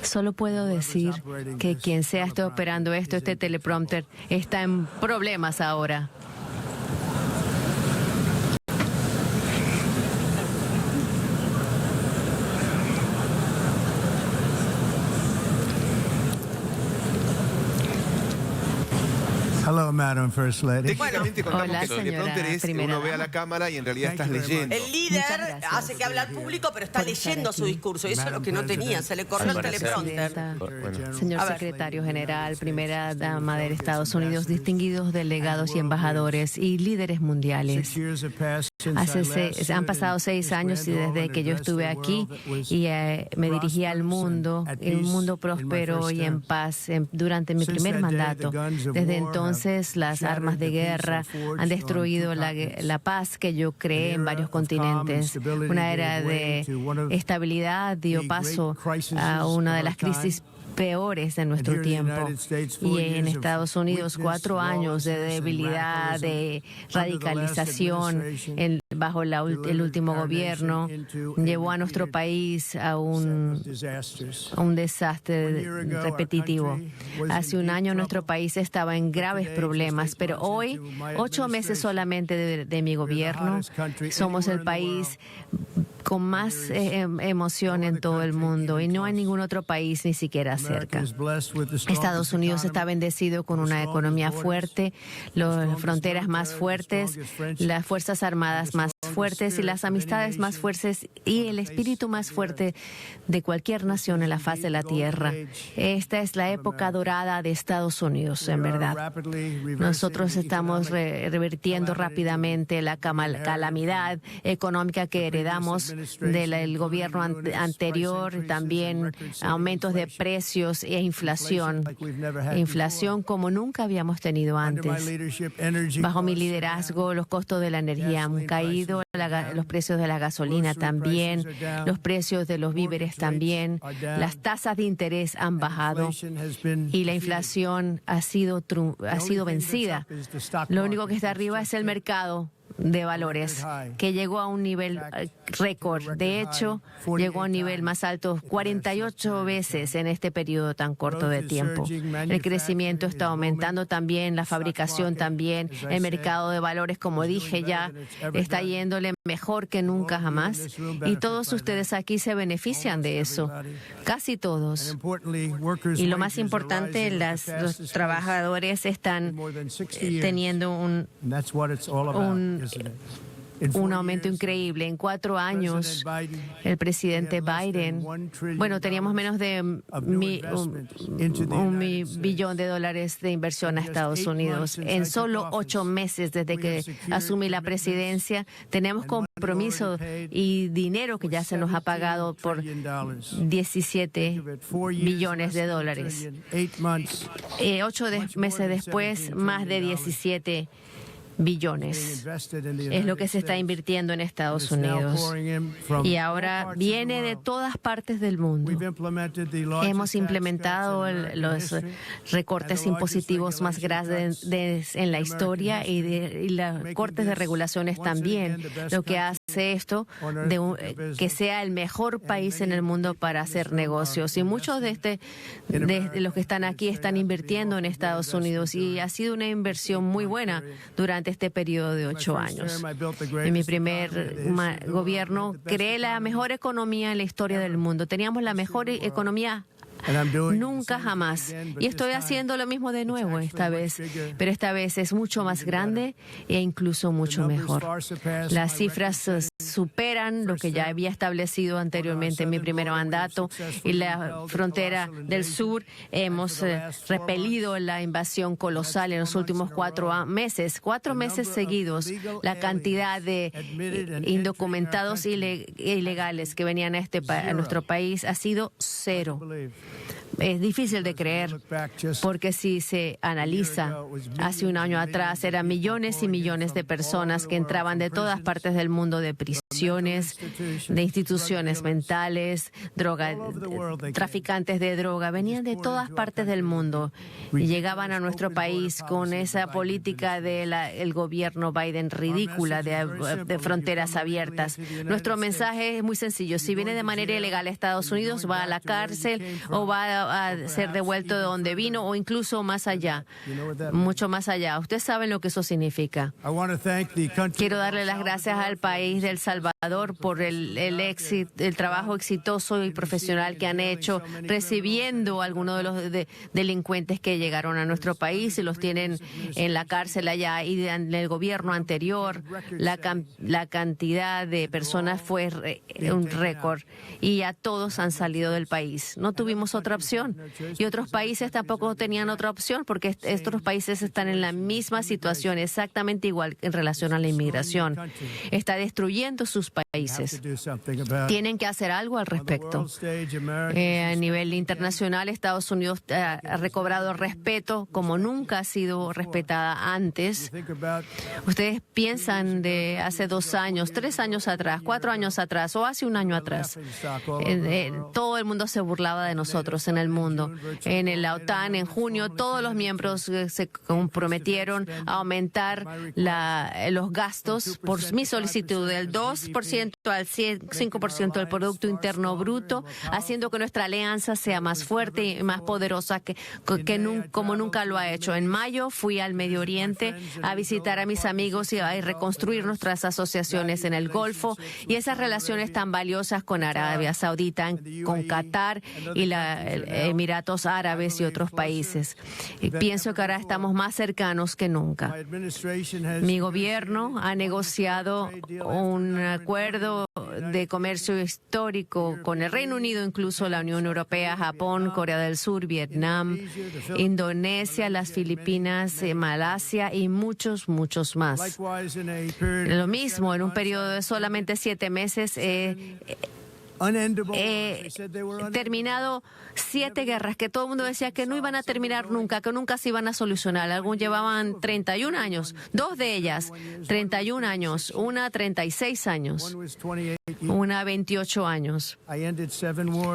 Solo puedo decir que quien sea esté operando este teleprompter, está en problemas ahora. Hello, Madam First Lady. Técnicamente contamos Hola, que el teleprompter es primera uno ve a dama. la cámara y en realidad estás leyendo. El líder Muchas gracias. hace que habla al público, pero está Por estar leyendo su aquí. discurso. Y eso es lo que no tenía, se le corrió el teleprompter. Señor A ver. secretario general, primera dama de Estados Unidos, distinguidos delegados y embajadores y líderes mundiales. Han pasado 6 años y desde que yo estuve aquí y me dirigí al mundo, en un mundo próspero y en paz durante mi primer mandato. Desde entonces, las armas de guerra han destruido la paz que yo creé en varios continentes. Una era de estabilidad dio paso a una de las crisis peores de nuestro tiempo. Y en Estados Unidos, 4 años de debilidad, de radicalización bajo el último gobierno, llevó a nuestro país a un desastre repetitivo. Hace un año nuestro país estaba en graves problemas, pero hoy, 8 meses solamente de mi gobierno, somos el país con más emoción en todo el mundo y no hay ningún otro país ni siquiera cerca. Estados Unidos está bendecido con una economía fuerte, las fronteras más fuertes, las Fuerzas Armadas más fuertes y las amistades más fuertes y el espíritu más fuerte de cualquier nación en la faz de la tierra. Esta es la época dorada de Estados Unidos, en verdad. Nosotros estamos revirtiendo rápidamente la calamidad económica que heredamos del gobierno anterior, también aumentos de precios e inflación como nunca habíamos tenido antes. Bajo mi liderazgo, los costos de la energía han caído, los precios de la gasolina también, los precios de los víveres también, las tasas de interés han bajado y la inflación ha sido vencida. Lo único que está arriba es el mercado de valores, que llegó a un nivel récord. De hecho, llegó a un nivel más alto 48 veces en este periodo tan corto de tiempo. El crecimiento está aumentando también, la fabricación también, el mercado de valores, como dije ya, está yéndole mejor que nunca jamás. Y todos ustedes aquí se benefician de eso, casi todos. Y lo más importante, los trabajadores están teniendo un aumento increíble. En 4 años, el presidente Biden, teníamos menos de un billón de dólares de inversión a Estados Unidos. En solo 8 meses desde que asumí la presidencia, tenemos compromiso y dinero que ya se nos ha pagado por 17 billones de dólares. 8 meses después, más de 17 billones es lo que se está invirtiendo en Estados Unidos y ahora viene de todas partes del mundo. Hemos implementado los recortes impositivos más grandes en la historia y los cortes de regulaciones también, lo que hace esto que sea el mejor país en el mundo para hacer negocios. Y muchos de los que están aquí están invirtiendo en Estados Unidos y ha sido una inversión muy buena durante este periodo de 8 años. En mi primer gobierno creé la mejor economía en la historia del mundo. Teníamos la mejor economía nunca jamás. Y estoy haciendo lo mismo de nuevo esta vez, pero esta vez es mucho más grande e incluso mucho mejor. Las cifras superan lo que ya había establecido anteriormente en mi primer mandato y la frontera del sur. Hemos repelido la invasión colosal en los últimos 4 meses. 4 meses seguidos, la cantidad de indocumentados ilegales que venían a nuestro país ha sido 0. Es difícil de creer, porque si se analiza, hace un año atrás eran millones y millones de personas que entraban de todas partes del mundo de prisión. adicciones, de instituciones mentales, traficantes de droga. Venían de todas partes del mundo y llegaban a nuestro país con esa política del gobierno Biden ridícula de fronteras abiertas. Nuestro mensaje es muy sencillo. Si viene de manera ilegal a Estados Unidos, va a la cárcel o va a ser devuelto de donde vino o incluso más allá, mucho más allá. Ustedes saben lo que eso significa. Quiero darle las gracias al país de El Salvador por el trabajo exitoso y profesional que han hecho recibiendo a algunos de los delincuentes que llegaron a nuestro país y los tienen en la cárcel allá. Y en el gobierno anterior la cantidad de personas fue un récord y ya todos han salido del país. No tuvimos otra opción y otros países tampoco tenían otra opción porque estos países están en la misma situación, exactamente igual en relación a la inmigración. Está destruyendo sus países. Tienen que hacer algo al respecto. A nivel internacional, Estados Unidos ha recobrado respeto como nunca ha sido respetada antes. Ustedes piensan de hace 2 años, 3 años atrás, 4 años atrás o hace un año atrás. Todo el mundo se burlaba de nosotros en el mundo. En la OTAN, en junio, todos los miembros se comprometieron a aumentar los gastos por mi solicitud del 2% al 5% del Producto Interno Bruto, haciendo que nuestra alianza sea más fuerte y más poderosa como nunca lo ha hecho. En mayo fui al Medio Oriente a visitar a mis amigos y a reconstruir nuestras asociaciones en el Golfo y esas relaciones tan valiosas con Arabia Saudita, con Qatar y Emiratos Árabes y otros países. Y pienso que ahora estamos más cercanos que nunca. Mi gobierno ha negociado un acuerdo de comercio histórico con el Reino Unido, incluso la Unión Europea, Japón, Corea del Sur, Vietnam, Indonesia, las Filipinas, Malasia y muchos más. Lo mismo, en un periodo de solamente 7 meses terminado 7 guerras que todo el mundo decía que no iban a terminar nunca, que nunca se iban a solucionar. Algunos llevaban 31 años, 2 de ellas 31 años, una 36 años, una 28 años.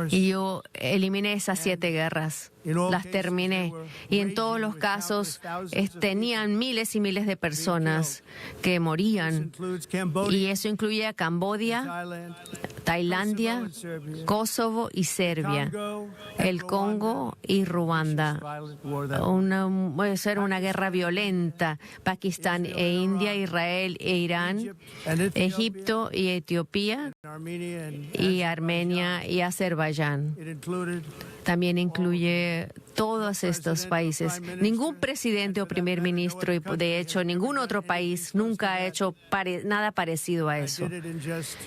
Y yo eliminé esas 7 guerras. Las terminé. Y en todos los casos tenían miles y miles de personas que morían. Y eso incluye a Camboya, Tailandia, Kosovo y Serbia, el Congo y Ruanda. Puede ser una guerra violenta. Pakistán e India, Israel e Irán, Egipto y Etiopía, y Armenia y Azerbaiyán. También incluye todos estos países. Ningún presidente o primer ministro, y de hecho ningún otro país, nunca ha hecho nada parecido a eso.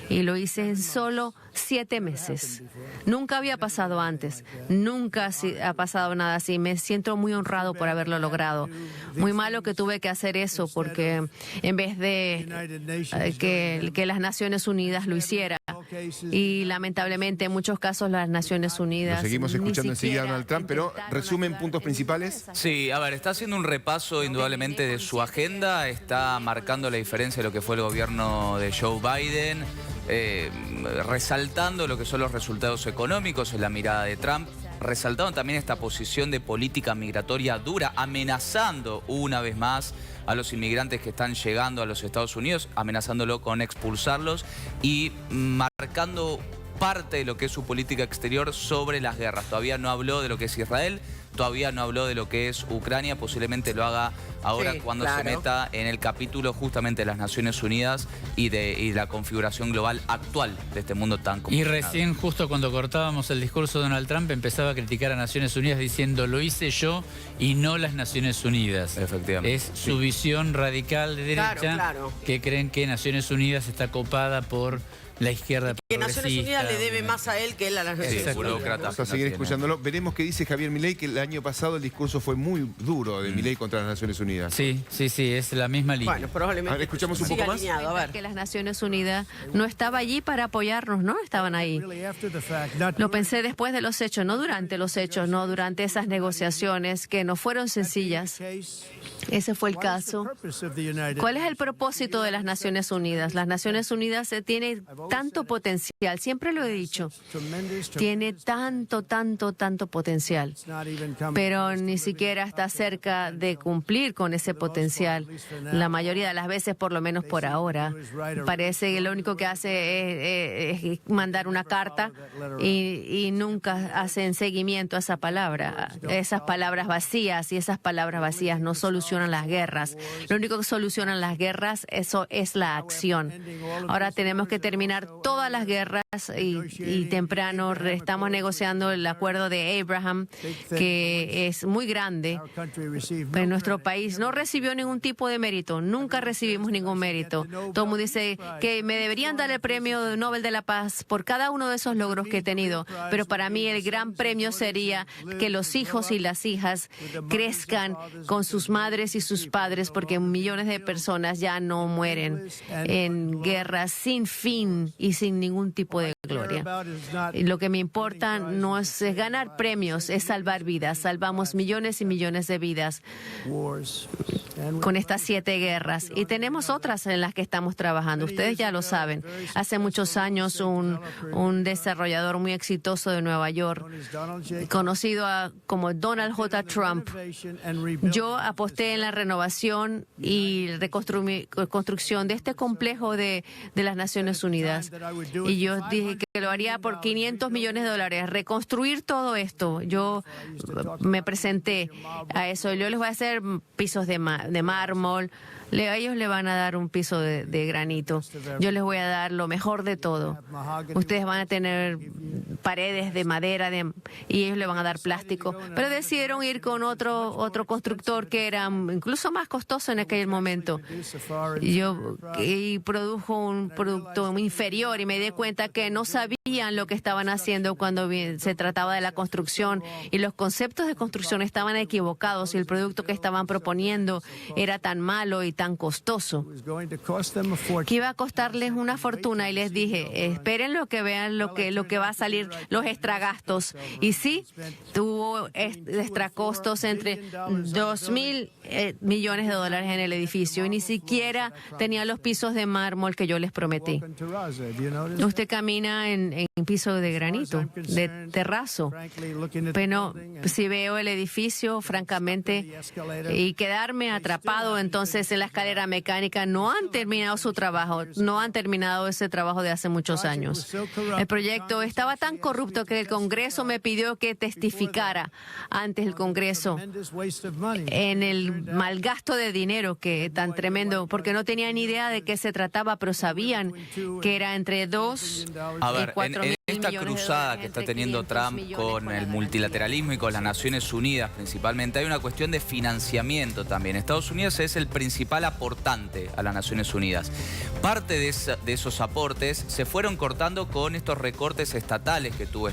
Y lo hice en solo 7 meses. Nunca había pasado antes. Nunca ha pasado nada así. Me siento muy honrado por haberlo logrado. Muy malo que tuve que hacer eso porque en vez de que las Naciones Unidas lo hiciera. Y lamentablemente en muchos casos las Naciones Unidas... Lo seguimos escuchando enseguida a Donald Trump, pero resumen puntos principales. Sí, a ver, está haciendo un repaso indudablemente de su agenda, está marcando la diferencia de lo que fue el gobierno de Joe Biden, resaltando lo que son los resultados económicos en la mirada de Trump, resaltando también esta posición de política migratoria dura, amenazando una vez más a los inmigrantes que están llegando a los Estados Unidos, amenazándolo con expulsarlos y marcando parte de lo que es su política exterior sobre las guerras. Todavía no habló de lo que es Israel, todavía no habló de lo que es Ucrania, posiblemente lo haga ahora cuando se meta en el capítulo justamente de las Naciones Unidas y de la configuración global actual de este mundo tan complicado. Y recién, justo cuando cortábamos el discurso de Donald Trump, empezaba a criticar a Naciones Unidas diciendo lo hice yo y no las Naciones Unidas. Efectivamente. Es su visión radical de derecha que creen que Naciones Unidas está copada por la izquierda Que Naciones Unidas le debe progresista. más a él que él a las Naciones Unidas. burócratas. Vamos a seguir escuchándolo. Veremos qué dice Javier Milei, que el año pasado el discurso fue muy duro de Milei contra las Naciones Unidas. Sí, es la misma línea. Bueno, probablemente A ver, escuchamos un siga poco más. alineado, a ver. Que las Naciones Unidas no estaba allí para apoyarnos, no estaban ahí. Lo pensé después de los hechos, no durante los hechos, no durante esas negociaciones que no fueron sencillas. Ese fue el caso. ¿Cuál es el propósito de las Naciones Unidas? Las Naciones Unidas tiene tanto potencial, siempre lo he dicho, tiene tanto potencial, pero ni siquiera está cerca de cumplir con ese potencial. La mayoría de las veces, por lo menos por ahora, parece que lo único que hace es mandar una carta y nunca hacen seguimiento a esa palabra, esas palabras vacías, y esas palabras vacías no solucionan las guerras. Lo único que solucionan las guerras, eso es la acción. Ahora tenemos que terminar todas las guerras y temprano estamos negociando el acuerdo de Abraham, que es muy grande. En nuestro país no recibió ningún tipo de mérito, nunca recibimos ningún mérito. Todo el mundo dice que me deberían dar el premio Nobel de la Paz por cada uno de esos logros que he tenido, pero para mí el gran premio sería que los hijos y las hijas crezcan con sus madres y sus padres, porque millones de personas ya no mueren en guerras sin fin y sin ningún tipo de gloria. Y lo que me importa no es ganar premios, es salvar vidas. Salvamos millones y millones de vidas con estas 7 guerras. Y tenemos otras en las que estamos trabajando. Ustedes ya lo saben. Hace muchos años un desarrollador muy exitoso de Nueva York, conocido como Donald J. Trump, yo aposté en la renovación y reconstrucción de este complejo de las Naciones Unidas. Y yo dije que lo haría por $500 millones, reconstruir todo esto. Yo me presenté a eso. Yo les voy a hacer pisos de mármol. Ellos le van a dar un piso de granito. Yo les voy a dar lo mejor de todo. Ustedes van a tener paredes de madera y ellos le van a dar plástico. Pero decidieron ir con otro constructor que era incluso más costoso en aquel momento. Y produjo un producto inferior y me di cuenta que no sabían lo que estaban haciendo cuando se trataba de la construcción, y los conceptos de construcción estaban equivocados y el producto que estaban proponiendo era tan malo y tan costoso que iba a costarles una fortuna. Y les dije, esperen lo que vean lo que va a salir, los extragastos. Y sí, tuvo extracostos entre $2.000 millones en el edificio, y ni siquiera tenía los pisos de mármol que yo les prometí. Usted camina en piso de granito, de terrazo, pero si veo el edificio, francamente, y quedarme atrapado entonces en la escalera mecánica, no han terminado su trabajo, no han terminado ese trabajo de hace muchos años. El proyecto estaba tan corrupto que el Congreso me pidió que testificara ante el Congreso en el mal gasto de dinero que tan tremendo, porque no tenían ni idea de qué se trataba, pero sabían que era entre 2 y 4 mil esta millones cruzada que está teniendo Trump con el multilateralismo y con las Naciones Unidas principalmente, hay una cuestión de financiamiento también. Estados Unidos es el principal aportante a las Naciones Unidas. Parte de esos aportes se fueron cortando con estos recortes estatales que tuvo